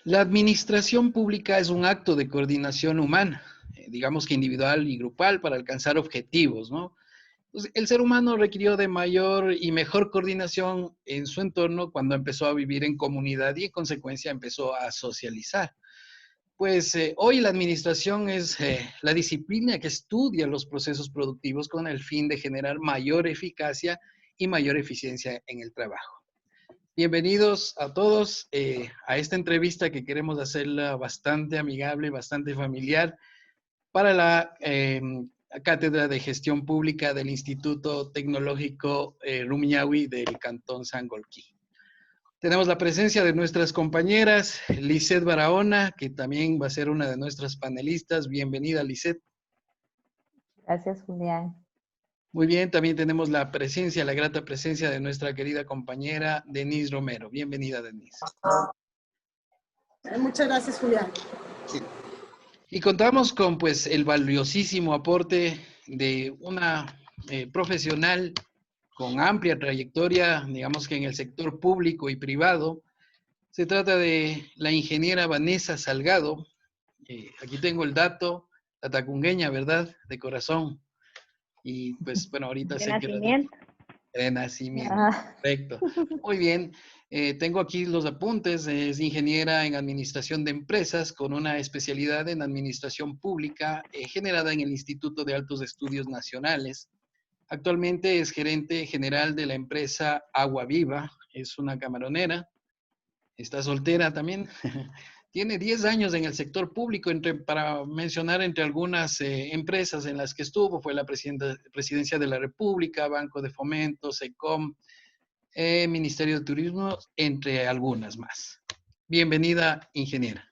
La administración pública es un acto de coordinación humana, digamos que individual y grupal, para alcanzar objetivos, ¿no? Entonces, el ser humano requirió de mayor y mejor coordinación en su entorno cuando empezó a vivir en comunidad y en consecuencia empezó a socializar. Pues hoy la administración es la disciplina que estudia los procesos productivos con el fin de generar mayor eficacia y mayor eficiencia en el trabajo. Bienvenidos a todos a esta entrevista que queremos hacerla bastante amigable, bastante familiar para la Cátedra de Gestión Pública del Instituto Tecnológico Rumiñahui del Cantón Sangolquí. Tenemos la presencia de nuestras compañeras, Lisette Barahona, que también va a ser una de nuestras panelistas. Bienvenida, Lisette. Gracias, Julián. Muy bien, también tenemos la presencia, la grata presencia de nuestra querida compañera Denise Romero. Bienvenida, Denise. Muchas gracias, Julián. Y contamos con pues el valiosísimo aporte de una profesional con amplia trayectoria, digamos que en el sector público y privado. Se trata de la ingeniera Vanessa Salgado. Aquí tengo el dato, la tacungueña, ¿verdad? De corazón. Y pues bueno, ahorita De sé que nacimiento. de nacimiento. Ah. Perfecto. Muy bien. Tengo aquí los apuntes. Es ingeniera en administración de empresas con una especialidad en administración pública generada en el Instituto de Altos Estudios Nacionales. Actualmente es gerente general de la empresa Agua Viva. Es una camaronera. Está soltera también. Tiene 10 años en el sector público, para mencionar entre algunas empresas en las que estuvo, fue la Presidencia de la República, Banco de Fomento, SECOM, Ministerio de Turismo, entre algunas más. Bienvenida, ingeniera.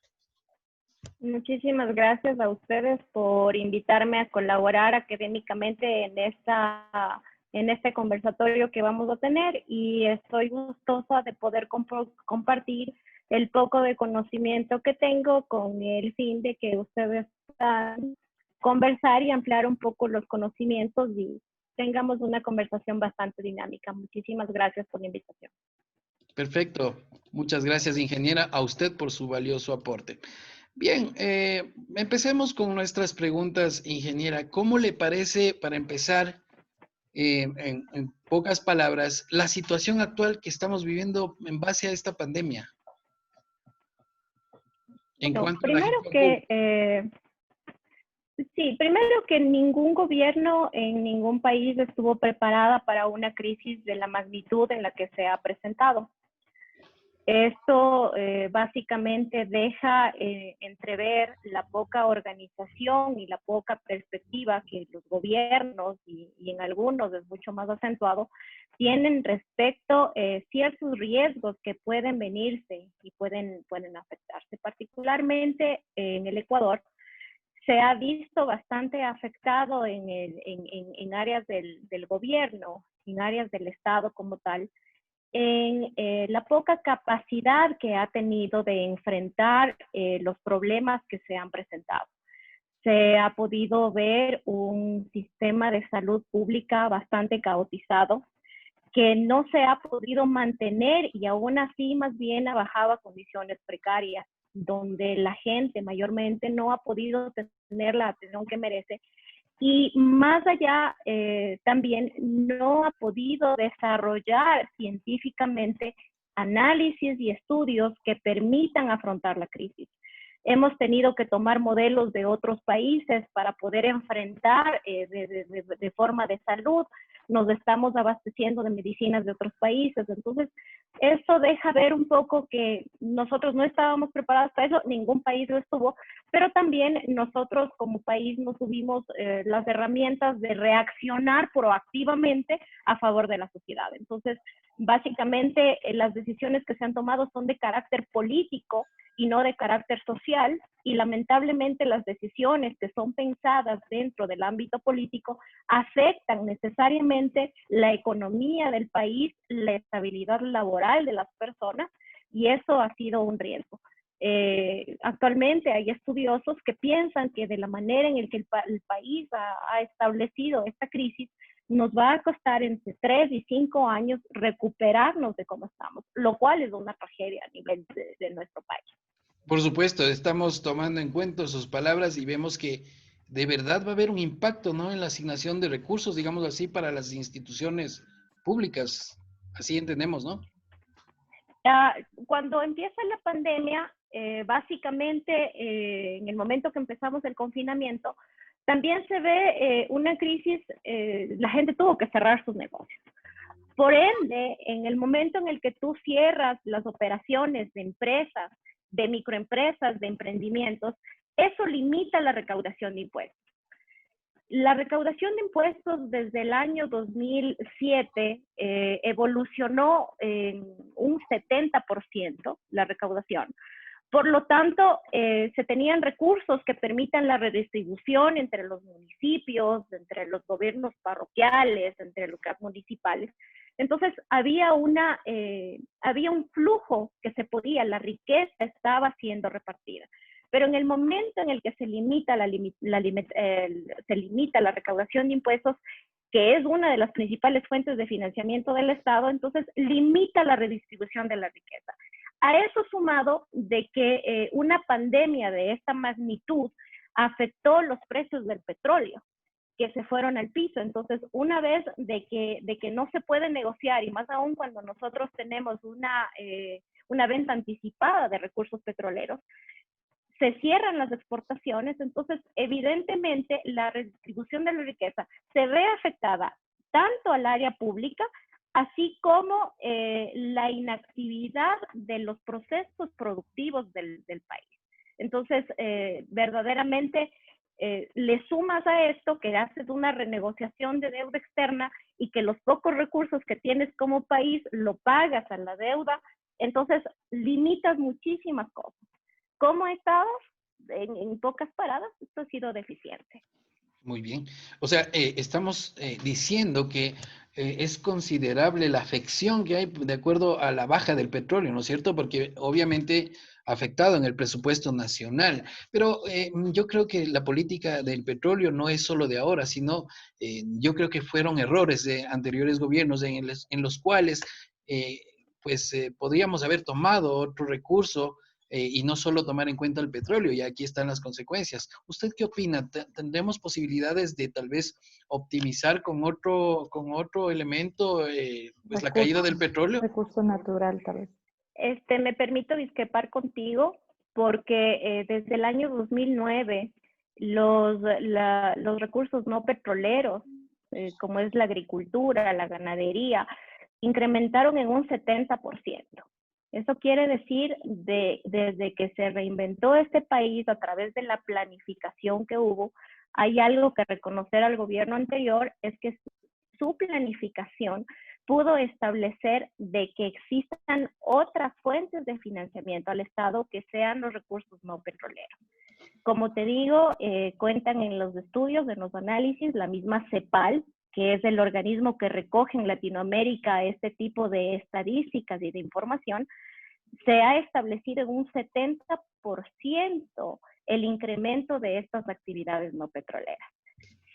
Muchísimas gracias a ustedes por invitarme a colaborar académicamente en este conversatorio que vamos a tener, y estoy gustosa de poder compartir el poco de conocimiento que tengo con el fin de que ustedes puedan conversar y ampliar un poco los conocimientos y tengamos una conversación bastante dinámica. Muchísimas gracias por la invitación. Perfecto. Muchas gracias, ingeniera, a usted por su valioso aporte. Bien, empecemos con nuestras preguntas, ingeniera. ¿Cómo le parece, para empezar, en pocas palabras, la situación actual que estamos viviendo en base a esta pandemia? En No, cuanto a la primero gestión pública. primero que ningún gobierno en ningún país estuvo preparada para una crisis de la magnitud en la que se ha presentado. Esto básicamente deja entrever la poca organización y la poca perspectiva que los gobiernos, y en algunos es mucho más acentuado, tienen respecto a ciertos riesgos que pueden venirse y pueden afectarse. Particularmente en el Ecuador se ha visto bastante afectado en áreas del gobierno, en áreas del Estado como tal, en la poca capacidad que ha tenido de enfrentar los problemas que se han presentado. Se ha podido ver un sistema de salud pública bastante caotizado, que no se ha podido mantener y aún así más bien ha bajado a condiciones precarias, donde la gente mayormente no ha podido tener la atención que merece. Y más allá, también no ha podido desarrollar científicamente análisis y estudios que permitan afrontar la crisis. Hemos tenido que tomar modelos de otros países para poder enfrentar de forma de salud. Nos estamos abasteciendo de medicinas de otros países. Entonces, eso deja ver un poco que nosotros no estábamos preparados para eso, ningún país lo estuvo, pero también nosotros como país no tuvimos las herramientas de reaccionar proactivamente a favor de la sociedad. Entonces, básicamente, las decisiones que se han tomado son de carácter político y no de carácter social, y lamentablemente las decisiones que son pensadas dentro del ámbito político afectan necesariamente la economía del país, la estabilidad laboral de las personas, y eso ha sido un riesgo. Actualmente hay estudiosos que piensan que de la manera en que el país ha establecido esta crisis, nos va a costar entre 3 y 5 años recuperarnos de cómo estamos, lo cual es una tragedia a nivel de nuestro país. Por supuesto, estamos tomando en cuenta sus palabras y vemos que de verdad va a haber un impacto, ¿no? En la asignación de recursos, digamos así, para las instituciones públicas. Así entendemos, ¿no? Ah, cuando empieza la pandemia, básicamente en el momento que empezamos el confinamiento, también se ve una crisis, la gente tuvo que cerrar sus negocios. Por ende, en el momento en el que tú cierras las operaciones de empresas, de microempresas, de emprendimientos, eso limita la recaudación de impuestos. La recaudación de impuestos desde el año 2007 evolucionó en un 70% la recaudación. Por lo tanto, se tenían recursos que permitan la redistribución entre los municipios, entre los gobiernos parroquiales, entre los municipales. Entonces, había un flujo que se podía, la riqueza estaba siendo repartida. Pero en el momento en el que se limita la recaudación de impuestos, que es una de las principales fuentes de financiamiento del Estado, entonces limita la redistribución de la riqueza. A eso sumado de que una pandemia de esta magnitud afectó los precios del petróleo, que se fueron al piso. Entonces, una vez de que no se puede negociar, y más aún cuando nosotros tenemos una venta anticipada de recursos petroleros, se cierran las exportaciones, entonces evidentemente la redistribución de la riqueza se ve afectada tanto al área pública, así como la inactividad de los procesos productivos del país. Entonces, verdaderamente le sumas a esto que haces una renegociación de deuda externa y que los pocos recursos que tienes como país lo pagas a la deuda, entonces limitas muchísimas cosas. ¿Cómo ha estado? En pocas paradas, esto ha sido deficiente. Muy bien. O sea, estamos diciendo que es considerable la afección que hay de acuerdo a la baja del petróleo, ¿no es cierto? Porque obviamente ha afectado en el presupuesto nacional. Pero yo creo que la política del petróleo no es solo de ahora, sino yo creo que fueron errores de anteriores gobiernos en los cuales pues podríamos haber tomado otro recurso y no solo tomar en cuenta el petróleo, y aquí están las consecuencias. ¿Usted qué opina? ¿Tendremos posibilidades de tal vez optimizar con otro elemento pues la caída del petróleo? Recurso natural, tal vez. Me permito discrepar contigo porque desde el año 2009 los recursos no petroleros, como es la agricultura, la ganadería, incrementaron en un 70%. Eso quiere decir desde que se reinventó este país a través de la planificación que hubo, hay algo que reconocer al gobierno anterior, es que su planificación pudo establecer de que existan otras fuentes de financiamiento al Estado que sean los recursos no petroleros. Como te digo, cuentan en los estudios, en los análisis, la misma CEPAL, que es el organismo que recoge en Latinoamérica este tipo de estadísticas y de información, se ha establecido en un 70% el incremento de estas actividades no petroleras.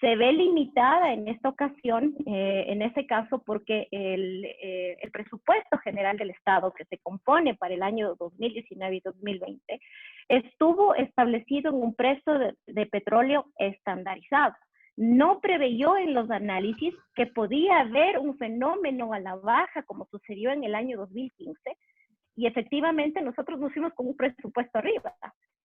Se ve limitada en esta ocasión, en ese caso, porque el presupuesto general del Estado, que se compone para el año 2019 y 2020, estuvo establecido en un precio de petróleo estandarizado. No preveyó en los análisis que podía haber un fenómeno a la baja, como sucedió en el año 2015, y efectivamente nosotros nos fuimos con un presupuesto arriba.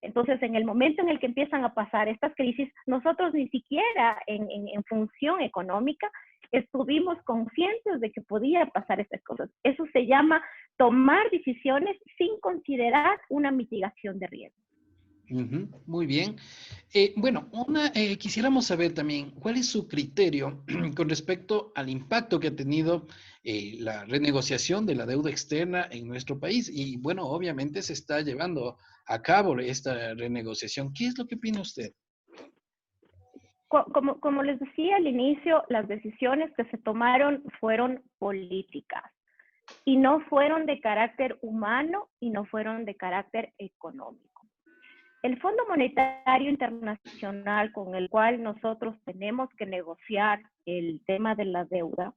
Entonces, en el momento en el que empiezan a pasar estas crisis, nosotros ni siquiera en función económica estuvimos conscientes de que podía pasar estas cosas. Eso se llama tomar decisiones sin considerar una mitigación de riesgo. Muy bien. Bueno, quisiéramos saber también cuál es su criterio con respecto al impacto que ha tenido la renegociación de la deuda externa en nuestro país. Y bueno, obviamente se está llevando a cabo esta renegociación. ¿Qué es lo que opina usted? Como les decía al inicio, las decisiones que se tomaron fueron políticas y no fueron de carácter humano y no fueron de carácter económico. El Fondo Monetario Internacional, con el cual nosotros tenemos que negociar el tema de la deuda,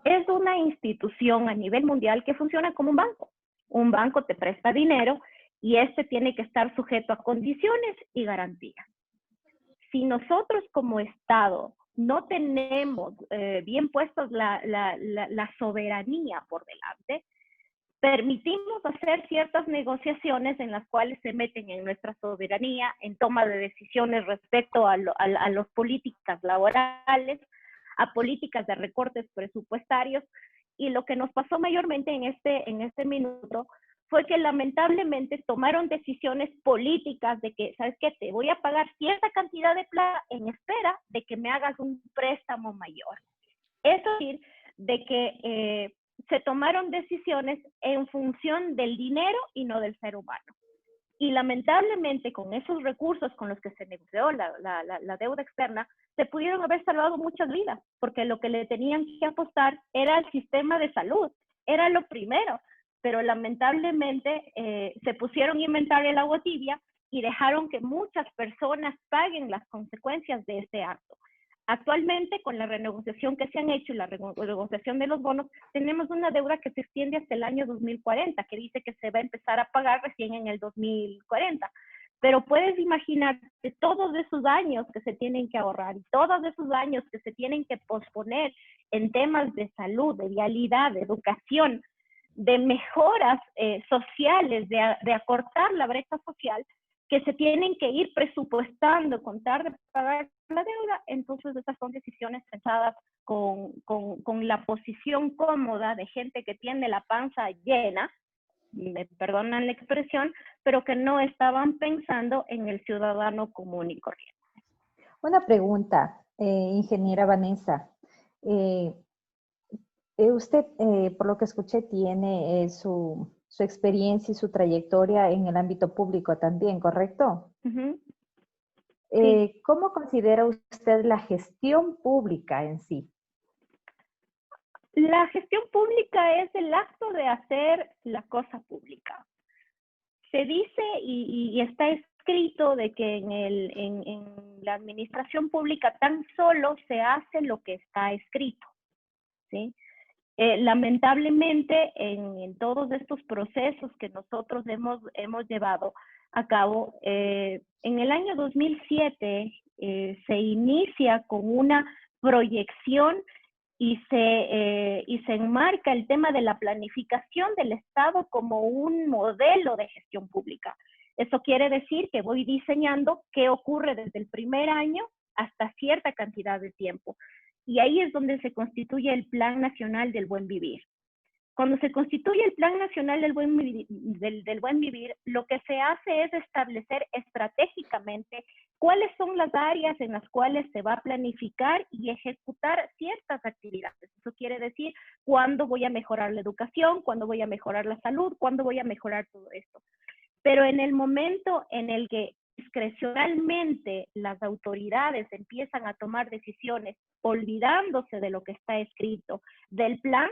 es una institución a nivel mundial que funciona como un banco. Un banco te presta dinero y este tiene que estar sujeto a condiciones y garantías. Si nosotros como Estado no tenemos bien puestos la soberanía por delante, permitimos hacer ciertas negociaciones en las cuales se meten en nuestra soberanía, en toma de decisiones respecto a las políticas laborales, a políticas de recortes presupuestarios, y lo que nos pasó mayormente en este minuto fue que lamentablemente tomaron decisiones políticas de que, ¿sabes qué? Te voy a pagar cierta cantidad de plata en espera de que me hagas un préstamo mayor. Es decir, de que se tomaron decisiones en función del dinero y no del ser humano. Y lamentablemente con esos recursos con los que se negoció la deuda externa, se pudieron haber salvado muchas vidas, porque lo que le tenían que apostar era el sistema de salud, era lo primero, pero lamentablemente se pusieron a inventar el agua tibia y dejaron que muchas personas paguen las consecuencias de este acto. Actualmente, con la renegociación que se han hecho y la renegociación de los bonos, tenemos una deuda que se extiende hasta el año 2040, que dice que se va a empezar a pagar recién en el 2040. Pero puedes imaginar que todos esos años que se tienen que ahorrar y todos esos años que se tienen que posponer en temas de salud, de vialidad, de educación, de mejoras sociales, de acortar la brecha social, que se tienen que ir presupuestando, contar de pagar la deuda. Entonces esas son decisiones pensadas con la posición cómoda de gente que tiene la panza llena, me perdonan la expresión, pero que no estaban pensando en el ciudadano común y corriente. Una pregunta, ingeniera Vanessa. Usted, por lo que escuché, tiene su experiencia y su trayectoria en el ámbito público también, ¿correcto? Uh-huh. Sí. ¿Cómo considera usted la gestión pública en sí? La gestión pública es el acto de hacer la cosa pública. Se dice y está escrito de que en la administración pública tan solo se hace lo que está escrito, ¿sí? Lamentablemente, en todos estos procesos que nosotros hemos llevado a cabo, en el año 2007 se inicia con una proyección y se enmarca el tema de la planificación del Estado como un modelo de gestión pública. Eso quiere decir que voy diseñando qué ocurre desde el primer año hasta cierta cantidad de tiempo. Y ahí es donde se constituye el Plan Nacional del Buen Vivir. Cuando se constituye el Plan Nacional del Buen Vivir, lo que se hace es establecer estratégicamente cuáles son las áreas en las cuales se va a planificar y ejecutar ciertas actividades. Eso quiere decir cuándo voy a mejorar la educación, cuándo voy a mejorar la salud, cuándo voy a mejorar todo esto. Pero en el momento en el que discrecionalmente las autoridades empiezan a tomar decisiones olvidándose de lo que está escrito del plan,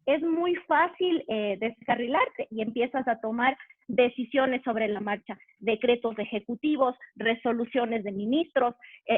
es muy fácil descarrilarse y empiezas a tomar decisiones sobre la marcha, decretos ejecutivos, resoluciones de ministros,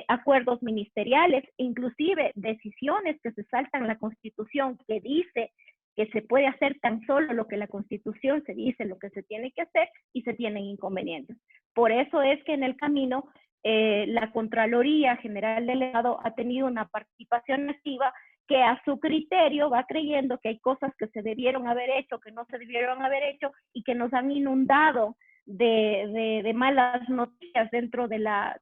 acuerdos ministeriales, inclusive decisiones que se saltan la Constitución, que dice que se puede hacer tan solo lo que la Constitución se dice, lo que se tiene que hacer, y se tienen inconvenientes. Por eso es que en el camino la Contraloría General del Estado ha tenido una participación activa que a su criterio va creyendo que hay cosas que se debieron haber hecho, que no se debieron haber hecho, y que nos han inundado de malas noticias dentro de la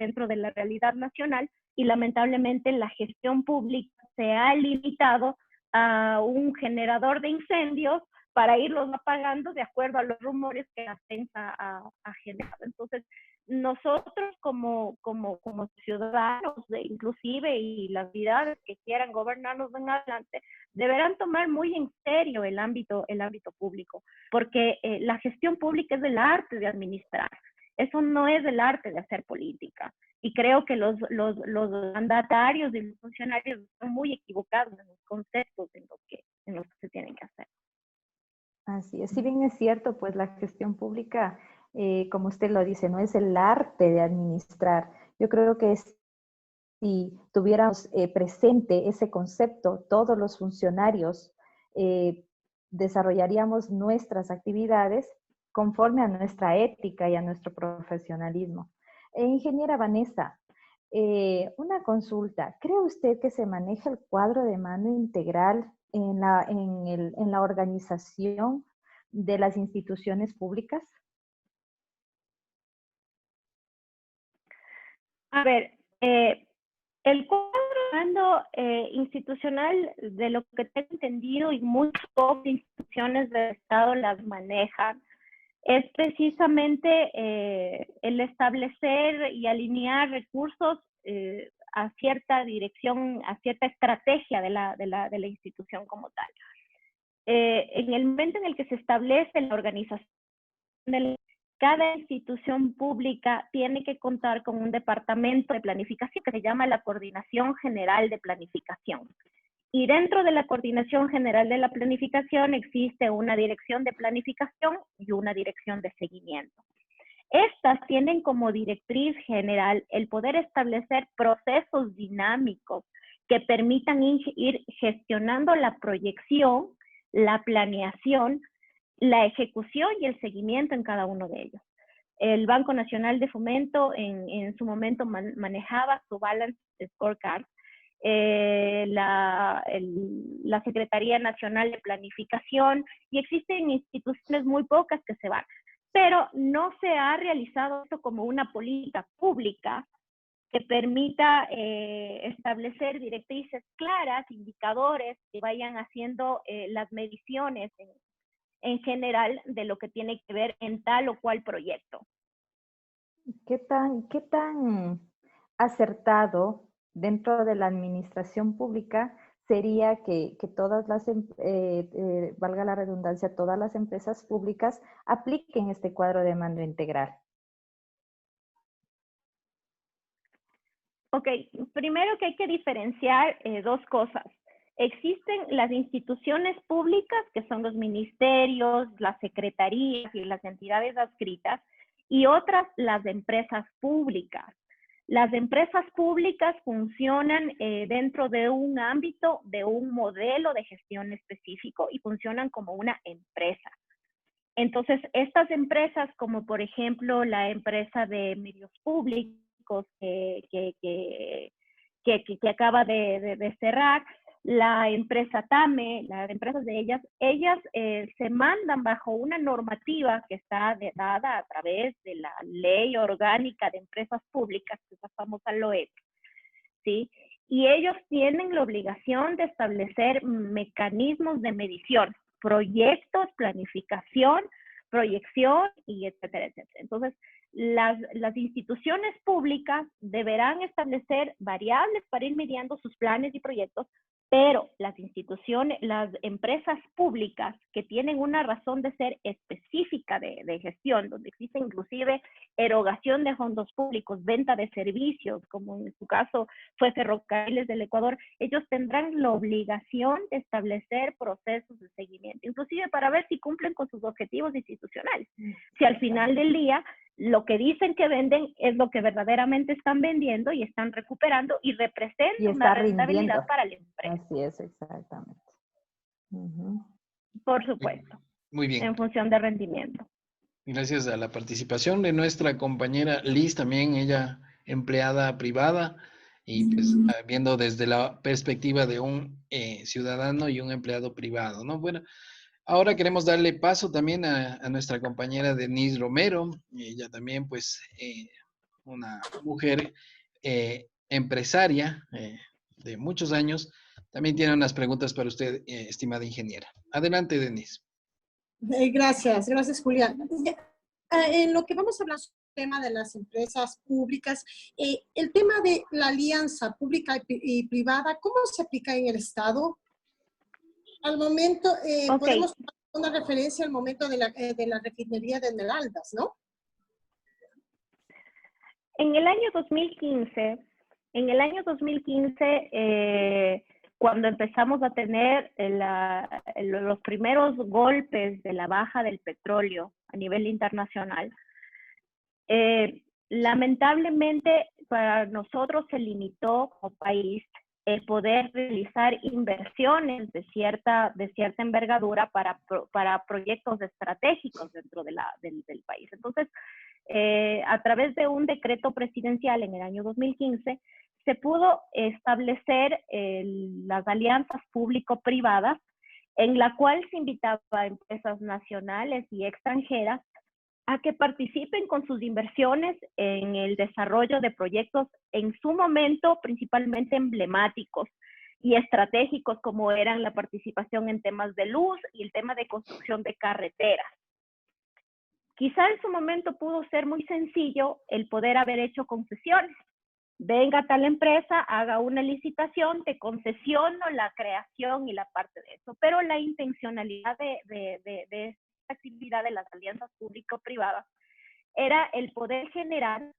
realidad nacional, y lamentablemente la gestión pública se ha limitado a un generador de incendios para irlos apagando de acuerdo a los rumores que la prensa ha generado. Entonces, nosotros como ciudadanos, inclusive, y las entidades que quieran gobernarnos en adelante, deberán tomar muy en serio el ámbito público, porque la gestión pública es el arte de administrar. Eso no es el arte de hacer política. Y creo que los mandatarios y los funcionarios están muy equivocados en los conceptos en los que se tienen que hacer. Así es. Si bien es cierto, pues la gestión pública, como usted lo dice, no es el arte de administrar. Yo creo que si tuviéramos presente ese concepto, todos los funcionarios desarrollaríamos nuestras actividades conforme a nuestra ética y a nuestro profesionalismo. Ingeniera Vanessa, una consulta. ¿Cree usted que se maneja el cuadro de mando integral en la organización de las instituciones públicas? A ver, el cuadro de mando institucional, de lo que tengo entendido, y muchas pocas instituciones del Estado las manejan, es precisamente el establecer y alinear recursos a cierta dirección, a cierta estrategia de la institución como tal. En el momento en el que se establece la organización cada institución pública tiene que contar con un departamento de planificación que se llama la Coordinación General de Planificación. Y dentro de la Coordinación General de la Planificación existe una dirección de planificación y una dirección de seguimiento. Estas tienen como directriz general el poder establecer procesos dinámicos que permitan ir gestionando la proyección, la planeación, la ejecución y el seguimiento en cada uno de ellos. El Banco Nacional de Fomento en su momento manejaba su Balance Scorecard. La Secretaría Nacional de Planificación, y existen instituciones muy pocas que se van, pero no se ha realizado esto como una política pública que permita establecer directrices claras, indicadores que vayan haciendo las mediciones en general de lo que tiene que ver en tal o cual proyecto. ¿Qué tan acertado dentro de la administración pública sería que todas las, valga la redundancia, todas las empresas públicas apliquen este cuadro de mando integral? Ok, primero que hay que diferenciar dos cosas. Existen las instituciones públicas, que son los ministerios, las secretarías y las entidades adscritas, y otras, las empresas públicas. Las empresas públicas funcionan dentro de un ámbito, de un modelo de gestión específico y funcionan como una empresa. Entonces, estas empresas, como por ejemplo la empresa de medios públicos que acaba de cerrar, la empresa TAME, las empresas de ellas se mandan bajo una normativa que está dada a través de la Ley Orgánica de Empresas Públicas, que es la famosa LOEP, ¿sí? Y ellos tienen la obligación de establecer mecanismos de medición, proyectos, planificación, proyección, y etcétera, etcétera. Entonces, las instituciones públicas deberán establecer variables para ir midiendo sus planes y proyectos, pero las instituciones, las empresas públicas que tienen una razón de ser específica de gestión, donde existe inclusive erogación de fondos públicos, venta de servicios, como en su caso fue Ferrocarriles del Ecuador, ellos tendrán la obligación de establecer procesos de seguimiento, inclusive para ver si cumplen con sus objetivos institucionales. Si al final del día lo que dicen que venden es lo que verdaderamente están vendiendo y están recuperando y representa una rentabilidad para la empresa. Así es, exactamente. Por supuesto. Muy bien. En función de rendimiento. Gracias a la participación de nuestra compañera Liz, también ella empleada privada, y pues viendo desde la perspectiva de un ciudadano y un empleado privado, ¿no? Bueno, ahora queremos darle paso también a nuestra compañera Denise Romero. Ella también, pues, una mujer empresaria de muchos años. También tiene unas preguntas para usted, estimada ingeniera. Adelante, Denise. Gracias, Julián. En lo que vamos a hablar sobre el tema de las empresas públicas, el tema de la alianza pública y privada, ¿cómo se aplica en el Estado? Al momento, podemos tomar una referencia al momento de la refinería de Esmeraldas, ¿no? En el año 2015, cuando empezamos a tener los primeros golpes de la baja del petróleo a nivel internacional, lamentablemente para nosotros se limitó como país el poder realizar inversiones de cierta envergadura para proyectos estratégicos dentro del país. Entonces, a través de un decreto presidencial en el año 2015, se pudo establecer las alianzas público-privadas, en la cual se invitaba a empresas nacionales y extranjeras a que participen con sus inversiones en el desarrollo de proyectos en su momento principalmente emblemáticos y estratégicos, como eran la participación en temas de luz y el tema de construcción de carreteras. Quizá en su momento pudo ser muy sencillo el poder haber hecho concesiones. Venga tal empresa, haga una licitación, te concesiono la creación y la parte de eso. Pero la intencionalidad de esta actividad de las alianzas público-privadas era el poder generar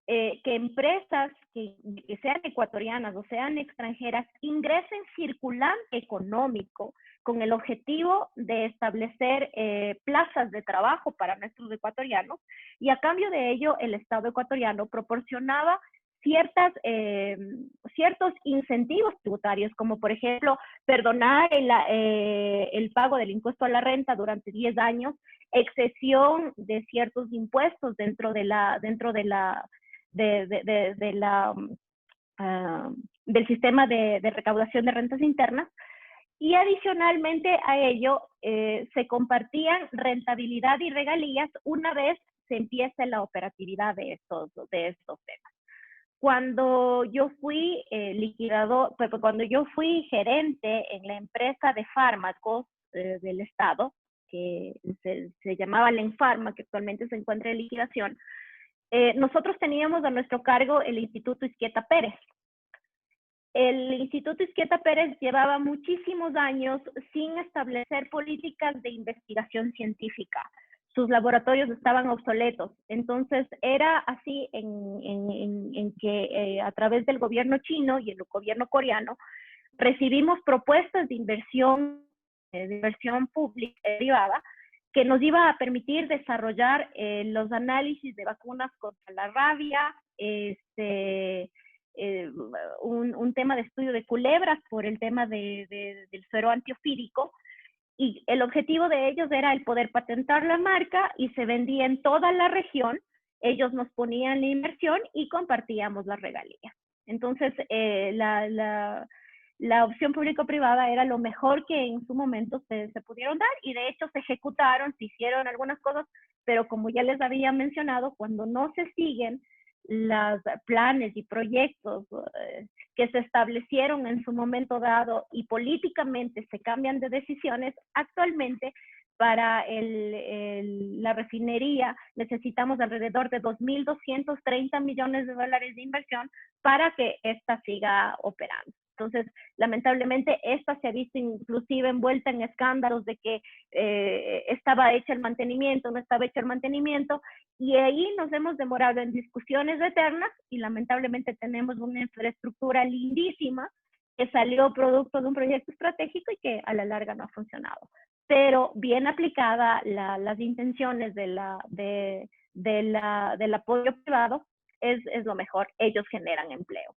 que empresas que sean ecuatorianas o sean extranjeras ingresen circulante económico con el objetivo de establecer plazas de trabajo para nuestros ecuatorianos, y a cambio de ello el Estado ecuatoriano proporcionaba ciertos incentivos tributarios, como por ejemplo perdonar el pago del impuesto a la renta durante 10 años, excesión de ciertos impuestos dentro del sistema de recaudación de rentas internas, y adicionalmente a ello se compartían rentabilidad y regalías una vez se empiece la operatividad de estos temas. Cuando yo fui cuando yo fui gerente en la empresa de fármacos del Estado, que se llamaba Lenfarma, que actualmente se encuentra en liquidación, nosotros teníamos a nuestro cargo el Instituto Izquieta Pérez. El Instituto Izquieta Pérez llevaba muchísimos años sin establecer políticas de investigación científica. Sus laboratorios estaban obsoletos. Entonces, era así en que a través del gobierno chino y el gobierno coreano, recibimos propuestas de inversión pública y privada que nos iba a permitir desarrollar los análisis de vacunas contra la rabia, un tema de estudio de culebras por el tema del suero antiofídico, y el objetivo de ellos era el poder patentar la marca y se vendía en toda la región. Ellos nos ponían la inversión y compartíamos las regalías. Entonces, la opción público-privada era lo mejor que en su momento se pudieron dar, y de hecho se ejecutaron, se hicieron algunas cosas, pero como ya les había mencionado, cuando no se siguen los planes y proyectos que se establecieron en su momento dado y políticamente se cambian de decisiones, actualmente para la refinería necesitamos alrededor de 2.230 millones de dólares de inversión para que esta siga operando. Entonces, lamentablemente, esta se ha visto inclusive envuelta en escándalos de que estaba hecho el mantenimiento, no estaba hecho el mantenimiento, y ahí nos hemos demorado en discusiones eternas, y lamentablemente tenemos una infraestructura lindísima que salió producto de un proyecto estratégico y que a la larga no ha funcionado. Pero bien aplicada las intenciones del apoyo privado es lo mejor. Ellos generan empleo.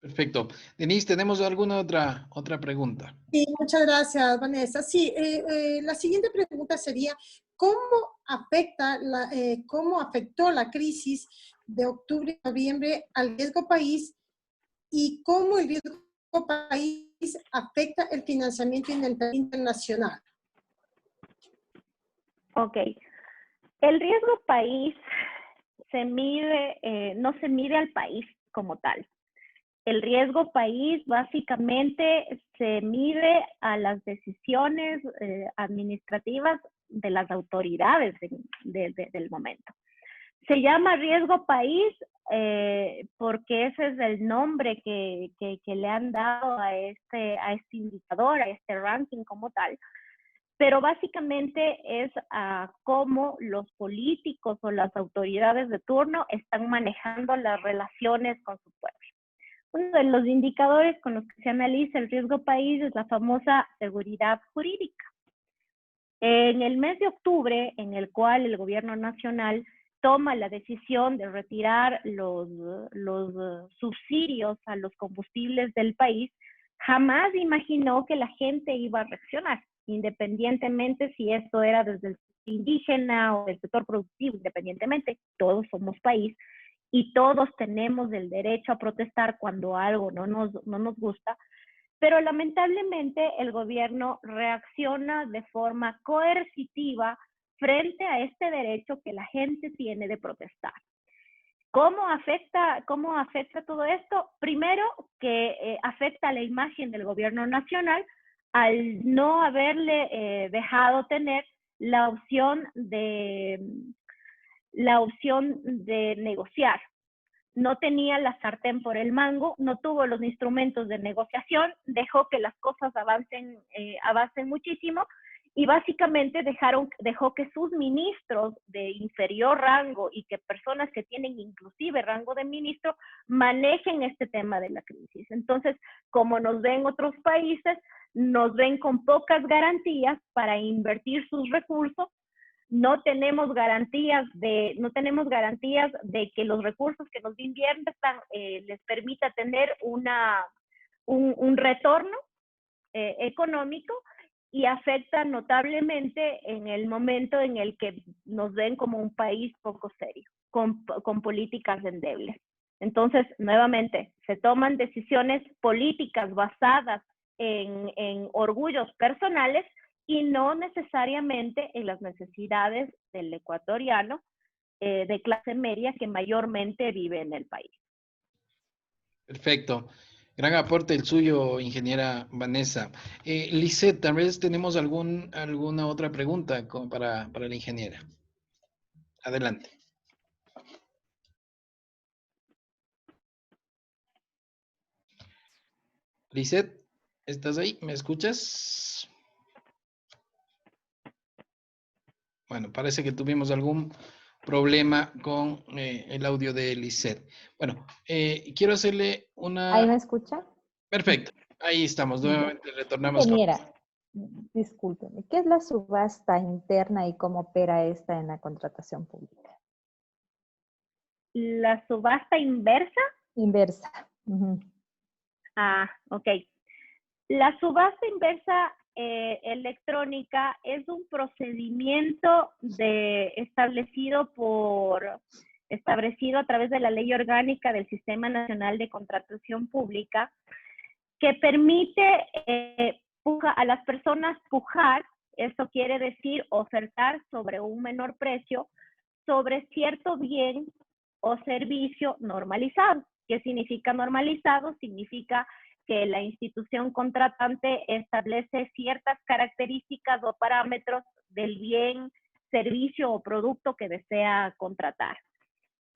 Perfecto. Denise, ¿tenemos alguna otra pregunta? Sí, muchas gracias, Vanessa. Sí, la siguiente pregunta sería, ¿cómo afectó la crisis de octubre y noviembre al riesgo país, y cómo el riesgo país afecta el financiamiento internacional? Ok. El riesgo país se mide, no se mide al país como tal. El riesgo país básicamente se mide a las decisiones administrativas de las autoridades del momento. Se llama riesgo país porque ese es el nombre que le han dado a este indicador, a este ranking como tal. Pero básicamente es cómo los políticos o las autoridades de turno están manejando las relaciones con su pueblo. Uno de los indicadores con los que se analiza el riesgo país es la famosa seguridad jurídica. En el mes de octubre, en el cual el gobierno nacional toma la decisión de retirar los subsidios a los combustibles del país, jamás imaginó que la gente iba a reaccionar, independientemente si esto era desde el indígena o del sector productivo, independientemente, todos somos país y todos tenemos el derecho a protestar cuando algo no nos gusta, pero lamentablemente el gobierno reacciona de forma coercitiva frente a este derecho que la gente tiene de protestar. ¿Cómo afecta todo esto? Primero, que afecta la imagen del gobierno nacional al no haberle dejado tener la opción de negociar. No tenía la sartén por el mango, no tuvo los instrumentos de negociación, dejó que las cosas avancen muchísimo y básicamente dejó que sus ministros de inferior rango y que personas que tienen inclusive rango de ministro manejen este tema de la crisis. Entonces, como nos ven otros países, nos ven con pocas garantías para invertir sus recursos. No tenemos garantías de que los recursos que nos inviertan les permita tener un retorno económico, y afecta notablemente en el momento en el que nos ven como un país poco serio, con políticas endebles. Entonces, nuevamente, se toman decisiones políticas basadas en orgullos personales y no necesariamente en las necesidades del ecuatoriano de clase media que mayormente vive en el país. Perfecto. Gran aporte el suyo, ingeniera Vanessa. Lisette, tal vez tenemos alguna otra pregunta para la ingeniera. Adelante. Lisette, ¿estás ahí? ¿Me escuchas? Bueno, parece que tuvimos algún problema con el audio de Lisette. Bueno, quiero hacerle una... ¿Ahí me escucha? Perfecto, ahí estamos, nuevamente retornamos con... Ingeniera, discúlpeme, ¿qué es la subasta interna y cómo opera esta en la contratación pública? ¿La subasta inversa? Inversa. Uh-huh. Ah, ok. La subasta inversa electrónica es un procedimiento establecido a través de la Ley Orgánica del Sistema Nacional de Contratación Pública, que permite a las personas pujar, eso quiere decir ofertar sobre un menor precio, sobre cierto bien o servicio normalizado. ¿Qué significa normalizado? Significa que la institución contratante establece ciertas características o parámetros del bien, servicio o producto que desea contratar.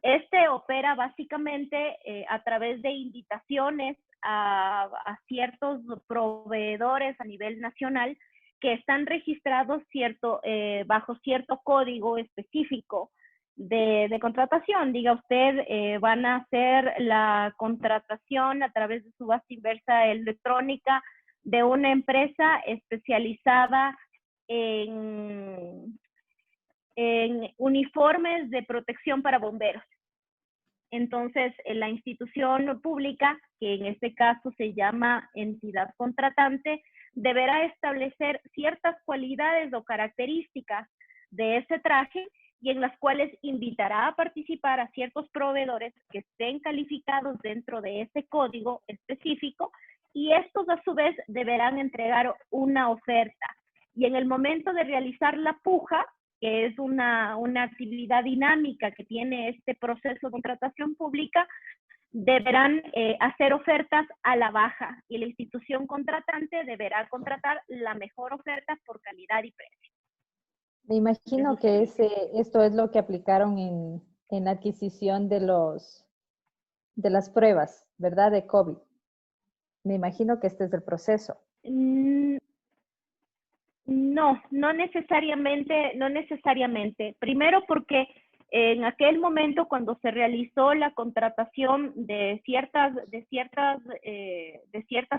Este opera básicamente a través de invitaciones a ciertos proveedores a nivel nacional que están registrados bajo cierto código específico de contratación. Diga usted, van a hacer la contratación a través de subasta inversa electrónica de una empresa especializada en uniformes de protección para bomberos. Entonces, la institución pública, que en este caso se llama entidad contratante, deberá establecer ciertas cualidades o características de ese traje y en las cuales invitará a participar a ciertos proveedores que estén calificados dentro de ese código específico, y estos a su vez deberán entregar una oferta. Y en el momento de realizar la puja, que es una actividad dinámica que tiene este proceso de contratación pública, deberán hacer ofertas a la baja y la institución contratante deberá contratar la mejor oferta por calidad y precio. Me imagino que esto es lo que aplicaron en la adquisición de las pruebas, ¿verdad? De COVID. Me imagino que este es el proceso. No necesariamente. Primero porque en aquel momento cuando se realizó la contratación de ciertas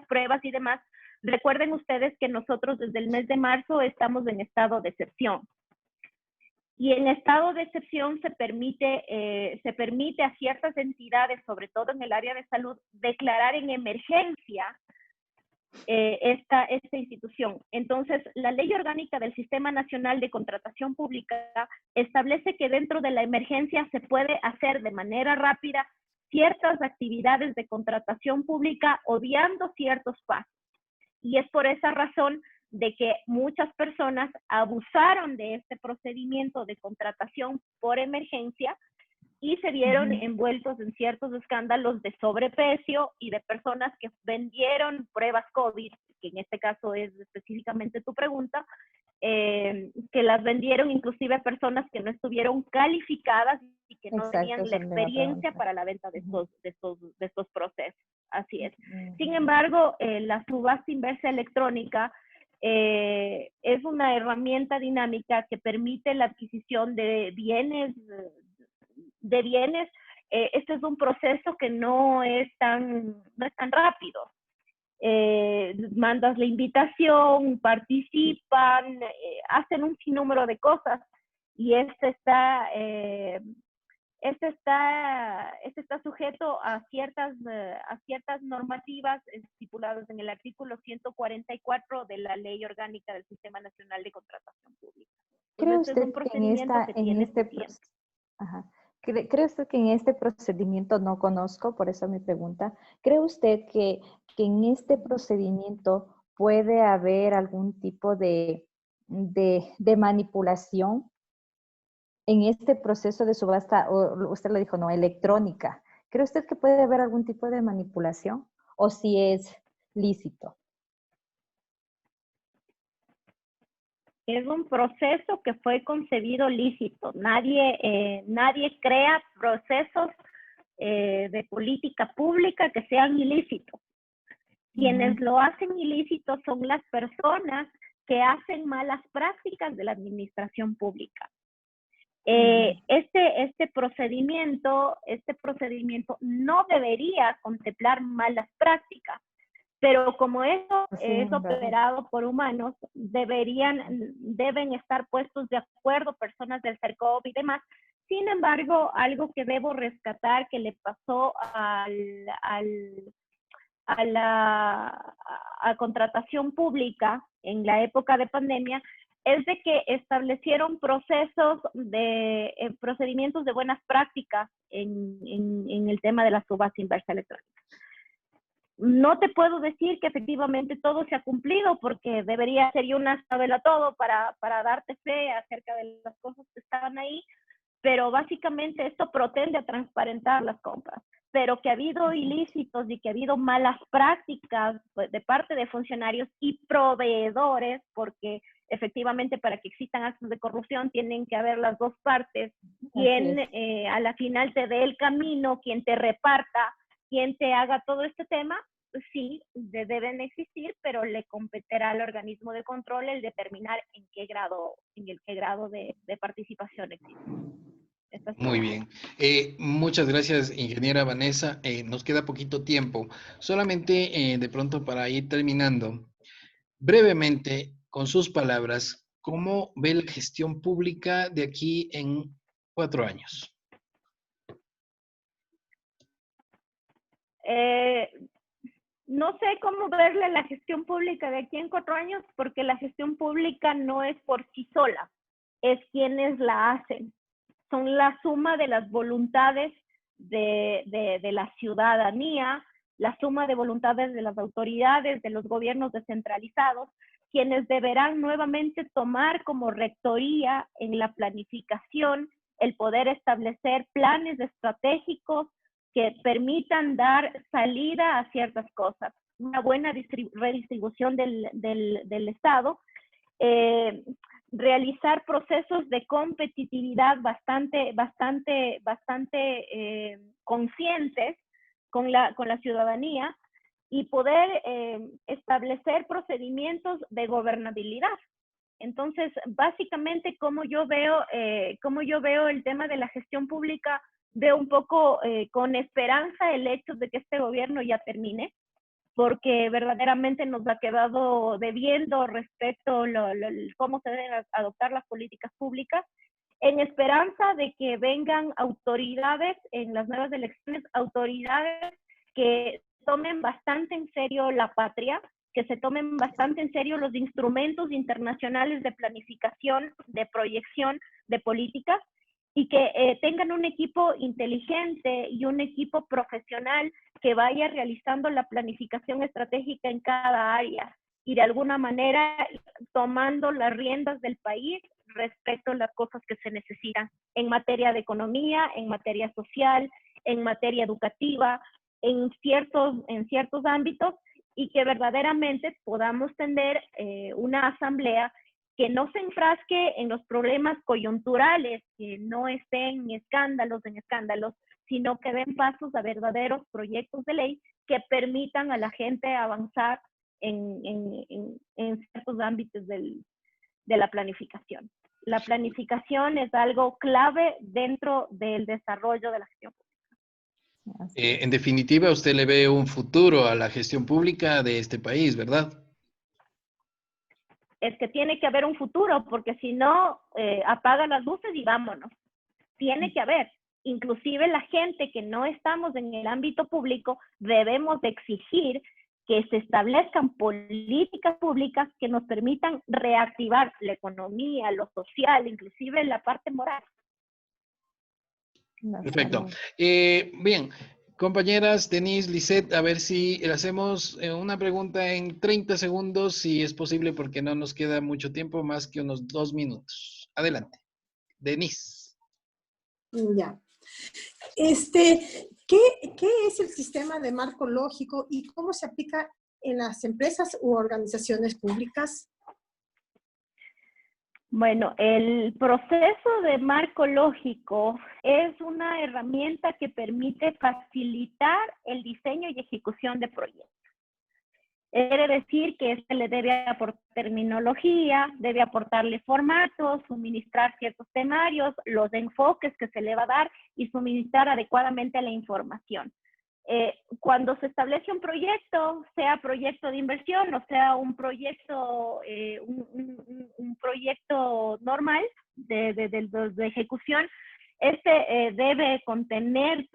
pruebas y demás, recuerden ustedes que nosotros desde el mes de marzo estamos en estado de excepción. Y en estado de excepción se permite a ciertas entidades, sobre todo en el área de salud, declarar en emergencia esta institución. Entonces, la Ley Orgánica del Sistema Nacional de Contratación Pública establece que dentro de la emergencia se puede hacer de manera rápida ciertas actividades de contratación pública obviando ciertos pasos. Y es por esa razón de que muchas personas abusaron de este procedimiento de contratación por emergencia y se vieron envueltos en ciertos escándalos de sobreprecio y de personas que vendieron pruebas COVID, que en este caso es específicamente tu pregunta, que las vendieron inclusive a personas que no estuvieron calificadas y que no tenían la experiencia para la venta de estos procesos. Así es. Sin embargo, la subasta inversa electrónica es una herramienta dinámica que permite la adquisición de bienes. Este es un proceso que no es tan rápido. Mandas la invitación, participan, hacen un sinnúmero de cosas y este está sujeto a ciertas normativas estipuladas en el artículo 144 de la Ley Orgánica del Sistema Nacional de Contratación Pública. ¿Cree usted ¿Cree usted que en este procedimiento, no conozco, por eso mi pregunta, ¿cree usted que en este procedimiento puede haber algún tipo de manipulación en este proceso de subasta, o usted lo dijo, no, electrónica? ¿Cree usted que puede haber algún tipo de manipulación o si es lícito? Es un proceso que fue concebido lícito. Nadie crea procesos de política pública que sean ilícitos. Quienes lo hacen ilícito son las personas que hacen malas prácticas de la administración pública. Este procedimiento no debería contemplar malas prácticas, pero como eso es operado por humanos, deben estar puestos de acuerdo personas del CERCOV y demás. Sin embargo, algo que debo rescatar que le pasó a contratación pública en la época de pandemia es de que establecieron procedimientos de buenas prácticas en el tema de la subasta inversa electrónica. No te puedo decir que efectivamente todo se ha cumplido porque debería ser yo una sabela todo para darte fe acerca de las cosas que estaban ahí, pero básicamente esto pretende transparentar las compras. Pero que ha habido ilícitos y que ha habido malas prácticas de parte de funcionarios y proveedores, porque efectivamente para que existan actos de corrupción tienen que haber las dos partes, quien a la final te dé el camino, quien te reparta, quien te haga todo este tema, sí, deben existir, pero le competirá al organismo de control el determinar en qué grado de participación existe. Muy bien. Muchas gracias, ingeniera Vanessa. Nos queda poquito tiempo. Solamente de pronto para ir terminando, brevemente, con sus palabras, ¿cómo ve la gestión pública de aquí en 4 años? No sé cómo verle la gestión pública de aquí en 4 años, porque la gestión pública no es por sí sola, es quienes la hacen. Son la suma de las voluntades de la ciudadanía, la suma de voluntades de las autoridades, de los gobiernos descentralizados, quienes deberán nuevamente tomar como rectoría en la planificación el poder establecer planes estratégicos que permitan dar salida a ciertas cosas, una buena redistribución del Estado, realizar procesos de competitividad bastante conscientes con la ciudadanía y poder establecer procedimientos de gobernabilidad. Entonces, básicamente, como yo veo el tema de la gestión pública, veo un poco con esperanza el hecho de que este gobierno ya termine, porque verdaderamente nos ha quedado debiendo respecto a cómo se deben adoptar las políticas públicas, en esperanza de que vengan autoridades en las nuevas elecciones, autoridades que tomen bastante en serio la patria, que se tomen bastante en serio los instrumentos internacionales de planificación, de proyección de políticas, y que tengan un equipo inteligente y un equipo profesional que vaya realizando la planificación estratégica en cada área y de alguna manera tomando las riendas del país respecto a las cosas que se necesitan en materia de economía, en materia social, en materia educativa, en ciertos ámbitos, y que verdaderamente podamos tener una asamblea que no se enfrasque en los problemas coyunturales, que no estén en escándalos, sino que den pasos a verdaderos proyectos de ley que permitan a la gente avanzar en ciertos ámbitos de la planificación. La planificación es algo clave dentro del desarrollo de la gestión pública. En definitiva, usted le ve un futuro a la gestión pública de este país, ¿verdad? Es que tiene que haber un futuro, porque si no, apaga las luces y vámonos. Tiene que haber. Inclusive la gente que no estamos en el ámbito público, debemos de exigir que se establezcan políticas públicas que nos permitan reactivar la economía, lo social, inclusive la parte moral. Perfecto. Bien, compañeras, Denise, Lisette, a ver si le hacemos una pregunta en 30 segundos, si es posible, porque no nos queda mucho tiempo, más que unos 2 minutos. Adelante. Denise. Ya. ¿Qué es el sistema de marco lógico y cómo se aplica en las empresas u organizaciones públicas? Bueno, el proceso de marco lógico es una herramienta que permite facilitar el diseño y ejecución de proyectos. Quiere decir que este le debe aportar terminología, debe aportarle formatos, suministrar ciertos temarios, los enfoques que se le va a dar y suministrar adecuadamente la información. Cuando se establece un proyecto, sea proyecto de inversión o sea un proyecto, un proyecto normal de ejecución, debe contener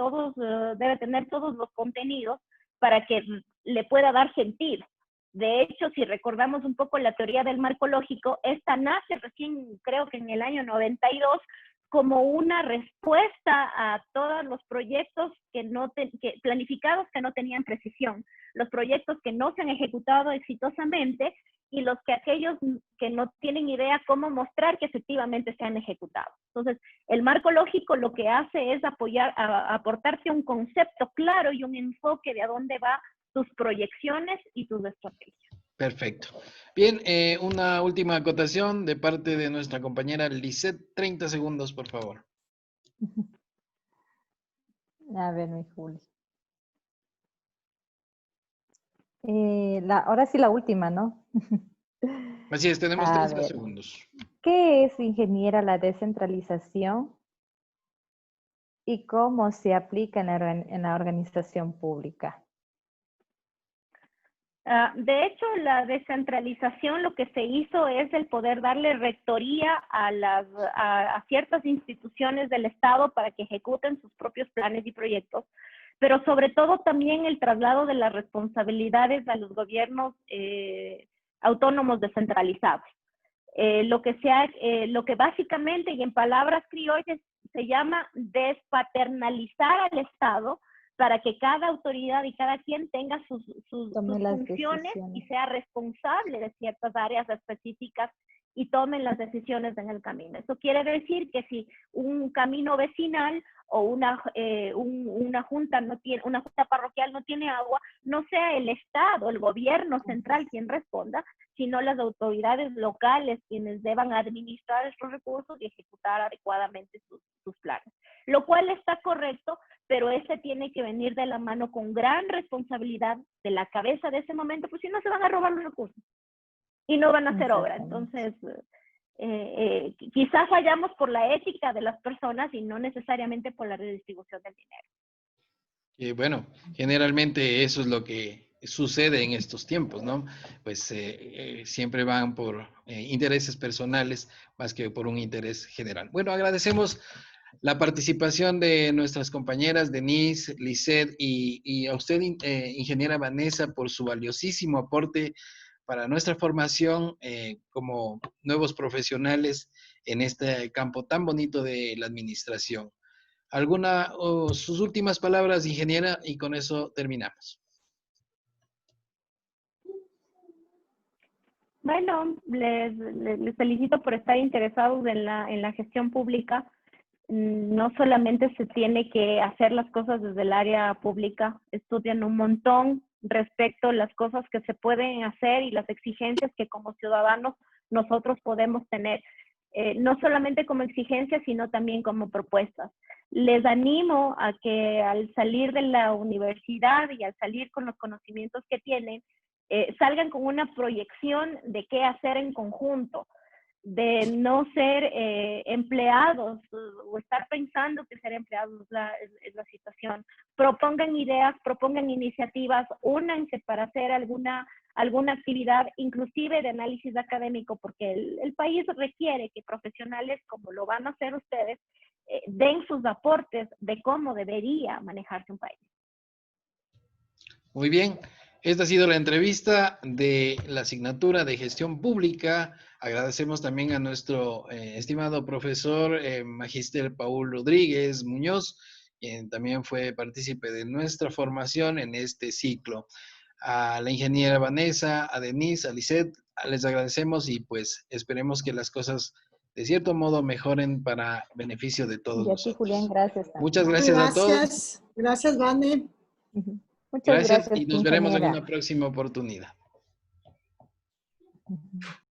debe tener todos los contenidos para que le pueda dar sentido. De hecho, si recordamos un poco la teoría del marco lógico, esta nace recién, creo que en el año 92, como una respuesta a todos los proyectos planificados que no tenían precisión, los proyectos que no se han ejecutado exitosamente y aquellos que no tienen idea cómo mostrar que efectivamente se han ejecutado. Entonces, el marco lógico lo que hace es aportarte un concepto claro y un enfoque de a dónde va tus proyecciones y tus estrategias. Perfecto. Bien, una última acotación de parte de nuestra compañera Lisette. 30 segundos, por favor. A ver, mi Juli. Ahora sí la última, ¿no? Así es, tenemos 30 segundos. ¿Qué es, ingeniera, la descentralización y cómo se aplica en la organización pública? De hecho, la descentralización lo que se hizo es el poder darle rectoría a ciertas instituciones del Estado para que ejecuten sus propios planes y proyectos, pero sobre todo también el traslado de las responsabilidades a los gobiernos autónomos descentralizados. Lo que básicamente y en palabras criollas se llama despaternalizar al Estado, para que cada autoridad y cada quien tenga sus funciones y sea responsable de ciertas áreas específicas y tomen las decisiones en el camino. Eso quiere decir que si un camino vecinal o una junta parroquial no tiene agua, no sea el Estado, el gobierno central quien responda, sino las autoridades locales quienes deban administrar estos recursos y ejecutar adecuadamente sus planes. Lo cual está correcto, pero ese tiene que venir de la mano con gran responsabilidad de la cabeza de ese momento, pues si no se van a robar los recursos y no van a hacer obra. Entonces, quizás fallamos por la ética de las personas y no necesariamente por la redistribución del dinero. Bueno, generalmente eso es lo que sucede en estos tiempos, ¿no? Pues siempre van por intereses personales más que por un interés general. Bueno, agradecemos la participación de nuestras compañeras Denise, Lisette y a usted, ingeniera Vanessa, por su valiosísimo aporte para nuestra formación como nuevos profesionales en este campo tan bonito de la administración. ¿Alguna o sus últimas palabras, ingeniera? Y con eso terminamos. Bueno, les felicito por estar interesados en la gestión pública. No solamente se tiene que hacer las cosas desde el área pública, estudian un montón respecto a las cosas que se pueden hacer y las exigencias que como ciudadanos nosotros podemos tener, no solamente como exigencias, sino también como propuestas. Les animo a que al salir de la universidad y al salir con los conocimientos que tienen, salgan con una proyección de qué hacer en conjunto, de no ser empleados o estar pensando que ser empleados es la situación. Propongan ideas, propongan iniciativas, únanse para hacer alguna actividad, inclusive de análisis académico, porque el país requiere que profesionales, como lo van a hacer ustedes, den sus aportes de cómo debería manejarse un país. Muy bien. Esta ha sido la entrevista de la asignatura de Gestión Pública. Agradecemos también a nuestro estimado profesor Magíster Paul Rodríguez Muñoz, quien también fue partícipe de nuestra formación en este ciclo. A la ingeniera Vanessa, a Denise, a Lisette, les agradecemos y pues esperemos que las cosas de cierto modo mejoren para beneficio de todos Y a ti, Julián, nosotros. gracias también. Muchas gracias a todos. Gracias, Vane. Muchas Gracias gracias, y nos veremos en ingeniera. una próxima oportunidad.